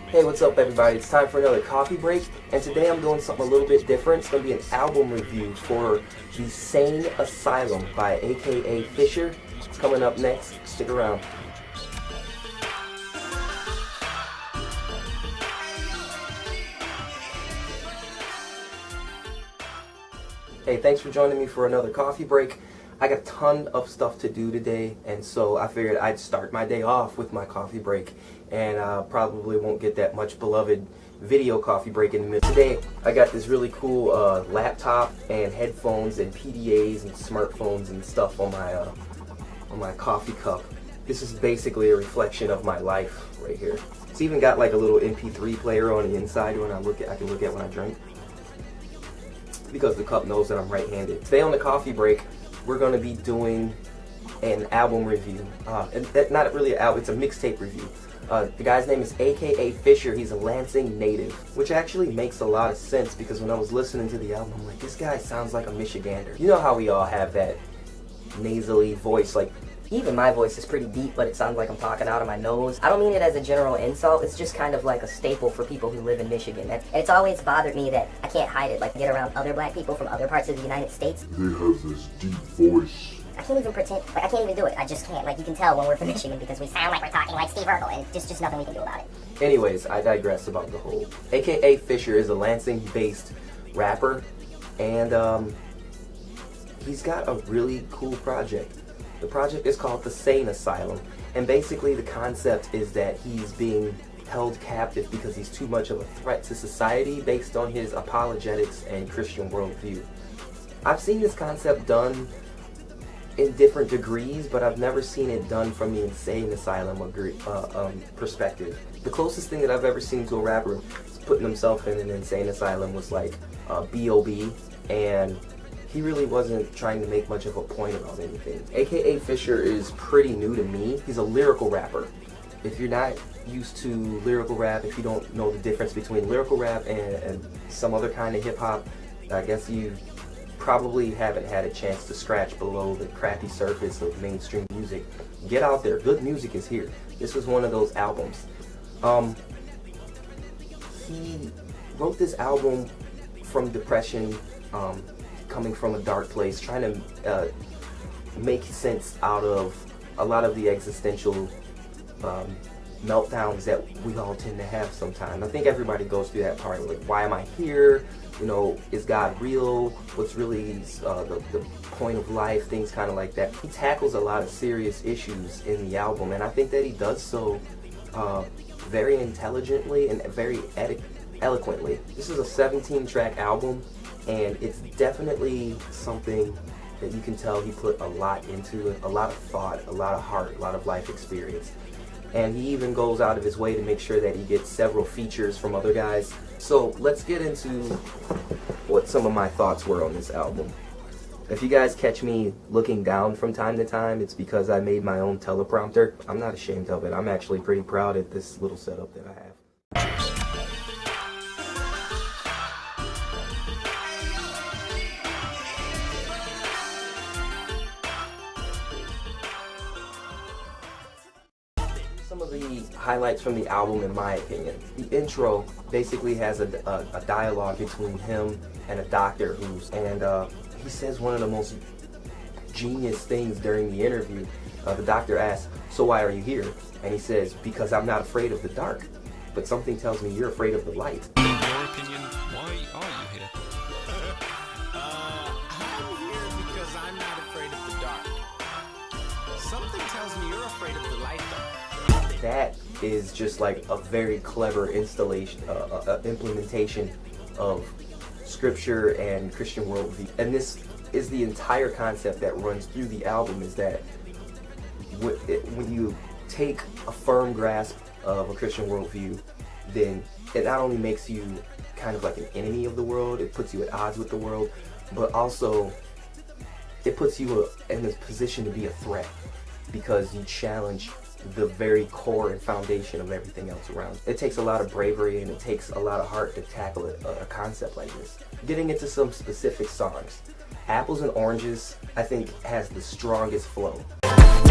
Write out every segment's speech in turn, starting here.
Hey, what's up everybody? It's time for another coffee break, and today I'm doing something a little bit different. It's going to be an album review for the Sane Asylum by A.K.A. Fisher. It's coming up next. Stick around. Hey, thanks for joining me for another coffee break. I got a ton of stuff to do today, and so I figured I'd start my day off with my coffee break, and probably won't get that much beloved video coffee break in the middle. Today, I got this really cool laptop and headphones and PDAs and smartphones and stuff on my coffee cup. This is basically a reflection of my life right here. It's even got like a little MP3 player on the inside when I can look at when I drink, because the cup knows that I'm right-handed. Today on the coffee break, we're going to be doing an album review. And not really an album, it's a mixtape review. The guy's name is A.K.A. Fisher. He's a Lansing native, which actually makes a lot of sense because when I was listening to the album, I'm like, this guy sounds like a Michigander. You know how we all have that nasally voice, like, even my voice is pretty deep, but it sounds like I'm talking out of my nose. I don't mean it as a general insult, it's just kind of like a staple for people who live in Michigan. And it's always bothered me that I can't hide it, like get around other black people from other parts of the United States. They have this deep voice. I can't even pretend, like I can't even do it. I just can't. Like you can tell when we're from Michigan because we sound like we're talking like Steve Urkel, and just nothing we can do about it. Anyways, I digress about the whole. A.K.A. Fisher is a Lansing-based rapper, and he's got a really cool project. The project is called the Sane Asylum, and basically the concept is that he's being held captive because he's too much of a threat to society based on his apologetics and Christian worldview. I've seen this concept done in different degrees, but I've never seen it done from the Insane Asylum perspective. The closest thing that I've ever seen to a rapper putting himself in an insane asylum was like B.O.B., and he really wasn't trying to make much of a point about anything. A.K.A. Fisher is pretty new to me. He's a lyrical rapper. If you're not used to lyrical rap, if you don't know the difference between lyrical rap and some other kind of hip-hop, I guess you probably haven't had a chance to scratch below the crappy surface of mainstream music. Get out there. Good music is here. This was one of those albums. He wrote this album from depression, coming from a dark place, trying to make sense out of a lot of the existential meltdowns that we all tend to have sometimes. I think everybody goes through that part, like, why am I here? You know, is God real? What's really the point of life? Things kind of like that. He tackles a lot of serious issues in the album, and I think that he does so very intelligently and very eloquently. This is a 17-track album, and it's definitely something that you can tell he put a lot into it, a lot of thought, a lot of heart, a lot of life experience. And he even goes out of his way to make sure that he gets several features from other guys. So let's get into what some of my thoughts were on this album. If you guys catch me looking down from time to time, it's because I made my own teleprompter. I'm not ashamed of it. I'm actually pretty proud of this little setup that I have. Some of the highlights from the album, in my opinion. The intro basically has a dialogue between him and a doctor he says one of the most genius things during the interview. The doctor asks, "So why are you here?" And he says, "Because I'm not afraid of the dark, but something tells me you're afraid of the light." In your opinion, why are you here? I'm here because I'm not afraid of the dark. Something tells me you're afraid of the light, though. That is just like a very clever implementation of scripture and Christian worldview. And this is the entire concept that runs through the album, is that when you take a firm grasp of a Christian worldview, then it not only makes you kind of like an enemy of the world, it puts you at odds with the world, but also it puts you in a position to be a threat because you challenge the very core and foundation of everything else around. It takes a lot of bravery and it takes a lot of heart to tackle a concept like this. Getting into some specific songs. Apples and Oranges, I think, has the strongest flow.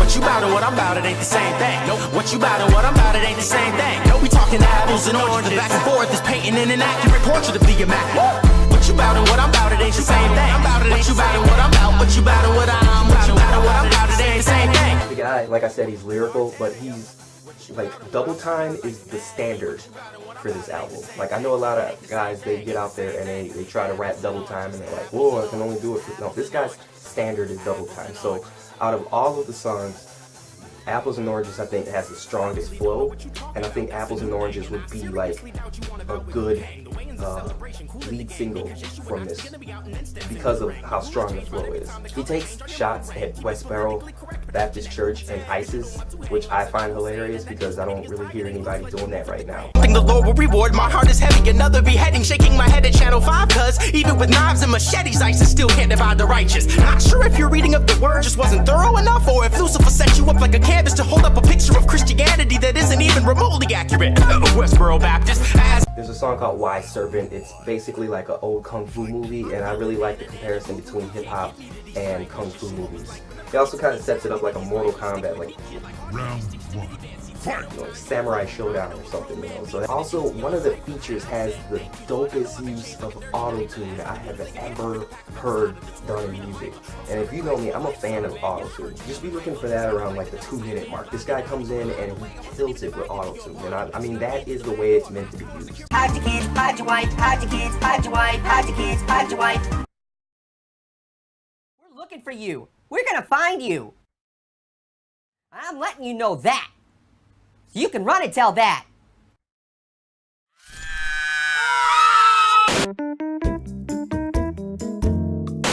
What you bout and what I'm bout, it ain't the same thing. Nope. What you bout and what I'm bout, it ain't the same thing. Nope. We talking apples and oranges. Back and forth is painting an inaccurate portrait of the immaculate. What you bout and what I'm bout, it ain't the same thing. What you bout and what I'm bout, what you bout and what I'm bout, and what I'm bout, it ain't the same thing. The guy, like I said, he's lyrical, but he's like, double time is the standard for this album. Like, I know a lot of guys, they get out there and they try to rap double time and they're like, whoa, I can only do it for... No, this guy's standard is double time. So out of all of the songs, Apples and Oranges, I think, has the strongest flow, and I think Apples and Oranges would be like a good lead single from this because of how strong the flow is. He takes shots at Westboro Baptist Church and ISIS, which I find hilarious because I don't really hear anybody doing that right now. I think the Lord will reward. My heart is heavy, another beheading, shaking my head at Channel 5, cause even with knives and machetes, ISIS still can't divide the righteous. Not sure if your reading of the word just wasn't thorough enough, or if Lucifer set you up like a canvas to hold up a picture of Christianity that isn't even remotely accurate. Westboro Baptist. There's a song called Wise Serpent. It's basically like an old kung fu movie, and I really like the comparison between hip-hop and kung fu movies. It also kind of sets it up like a Mortal Kombat, like, Round one. Fight! you know, Samurai Showdown or something, you know. So also, one of the features has the dopest use of auto-tune I have ever heard done in music. And if you know me, I'm a fan of auto-tune. Just be looking for that around like the 2-minute mark. This guy comes in and he kills it with auto-tune. And I mean, that is the way it's meant to be used. Hide your kids, hide your wife, hide your kids, hide your wife, hide your kids, hide your wife. We're looking for you. We're gonna find you. I'm letting you know that. So you can run and tell that.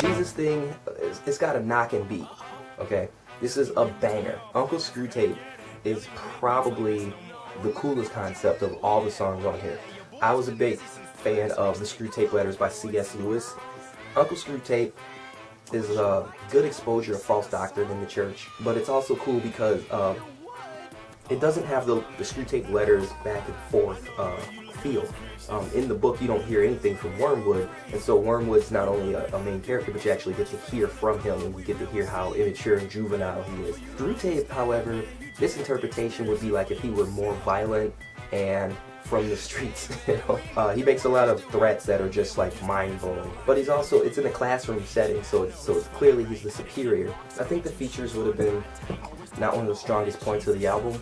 Jesus thing, it's got a knockin' beat, okay? This is a banger. Uncle Screwtape is probably the coolest concept of all the songs on here. I was a big fan of the Screwtape Letters by C.S. Lewis. Uncle Screwtape is a good exposure of false doctrine in the church, but it's also cool because it doesn't have the Screwtape Letters back and forth feel. In the book, you don't hear anything from Wormwood, and so Wormwood's not only a main character, but you actually get to hear from him, and you get to hear how immature and juvenile he is. Screwtape, however, this interpretation would be like if he were more violent and from the streets. You know? He makes a lot of threats that are just like mind-blowing, but he's also, it's in a classroom setting, so it's clearly he's the superior. I think the features would have been not one of the strongest points of the album,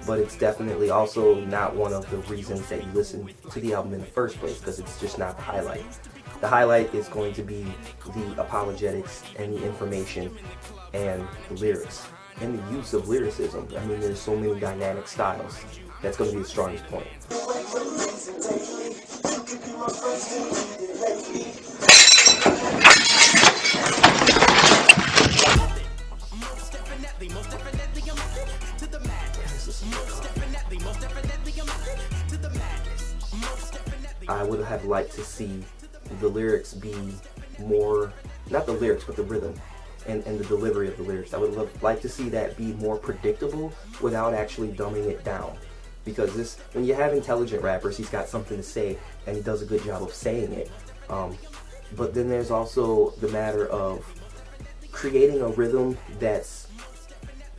but it's definitely also not one of the reasons that you listen to the album in the first place, because it's just not the highlight. The highlight is going to be the apologetics and the information and the lyrics and the use of lyricism. I mean, there's so many dynamic styles. That's going to be the strongest point. I would have liked to see the lyrics be more, not the lyrics, but the rhythm and the delivery of the lyrics. I would like to see that be more predictable without actually dumbing it down. Because this, when you have intelligent rappers, he's got something to say and he does a good job of saying it. But then there's also the matter of creating a rhythm that's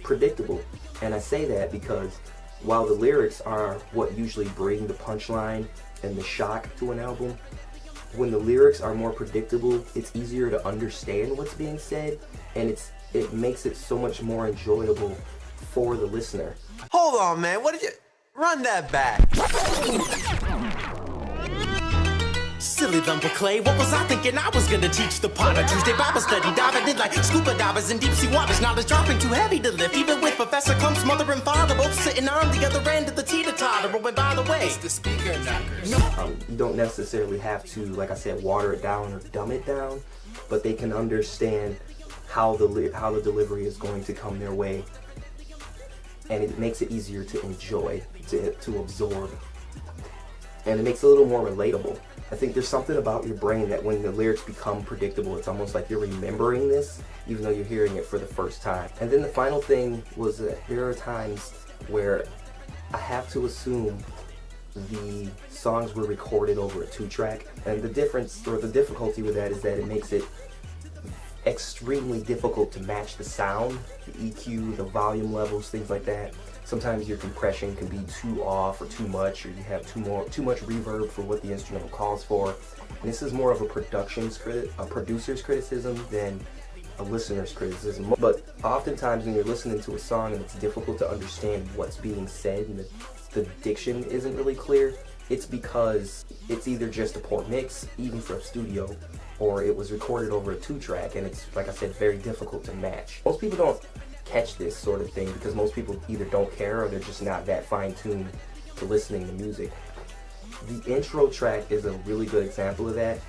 predictable. And I say that because while the lyrics are what usually bring the punchline and the shock to an album, when the lyrics are more predictable, it's easier to understand what's being said, and it makes it so much more enjoyable for the listener. Hold on, man. What did you... Run that back. Silly lumber clay, what was I thinking I was gonna teach the Potter? Tuesday Bible study, diving in like scuba divers in deep sea waters. Knowledge dropping too heavy to lift, even with Professor Clump's mother and father both sitting on the other end of the teeter-totter. And by the way, It's the speaker knockers. You don't necessarily have to, like I said, water it down or dumb it down, but they can understand how the delivery is going to come their way, and it makes it easier to enjoy, to absorb, and it makes it a little more relatable. I think there's something about your brain that when the lyrics become predictable, it's almost like you're remembering this, even though you're hearing it for the first time. And then the final thing was that there are times where I have to assume the songs were recorded over a 2-track, and the difference, or the difficulty with that, is that it makes it extremely difficult to match the sound, the EQ, the volume levels, things like that. Sometimes your compression can be too off or too much, or you have too much reverb for what the instrumental calls for. And this is more of a producer's criticism than a listener's criticism. But oftentimes when you're listening to a song and it's difficult to understand what's being said and the diction isn't really clear, it's because it's either just a poor mix, even for a studio, or it was recorded over a 2-track, and it's, like I said, very difficult to match. Most people don't catch this sort of thing because most people either don't care or they're just not that fine-tuned to listening to music. The intro track is a really good example of that.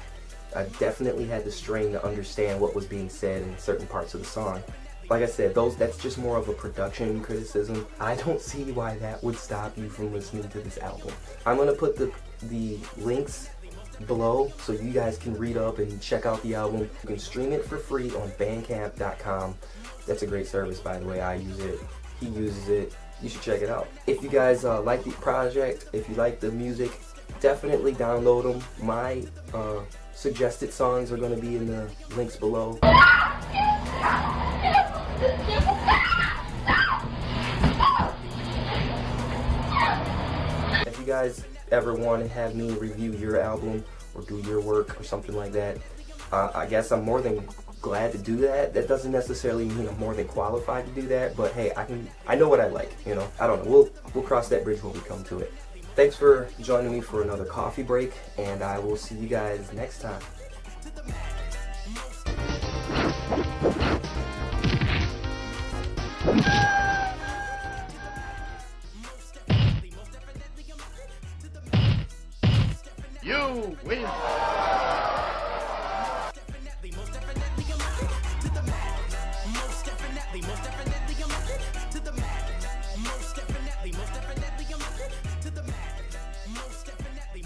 I definitely had to strain to understand what was being said in certain parts of the song. Like I said, that's just more of a production criticism. I don't see why that would stop you from listening to this album. I'm gonna put the links below so you guys can read up and check out the album. You can stream it for free on bandcamp.com. That's a great service, by the way. I use it. He uses it. You should check it out. If you guys like the project, if you like the music, definitely download them. My suggested songs are going to be in the links below. If you guys ever want to have me review your album or do your work or something like that, I guess I'm more than glad to do that. That doesn't necessarily mean I'm more than qualified to do that, but hey, I know what I like, you know. I don't know. We'll cross that bridge when we come to it. Thanks for joining me for another coffee break, and I will see you guys next time. You win. Most definitely.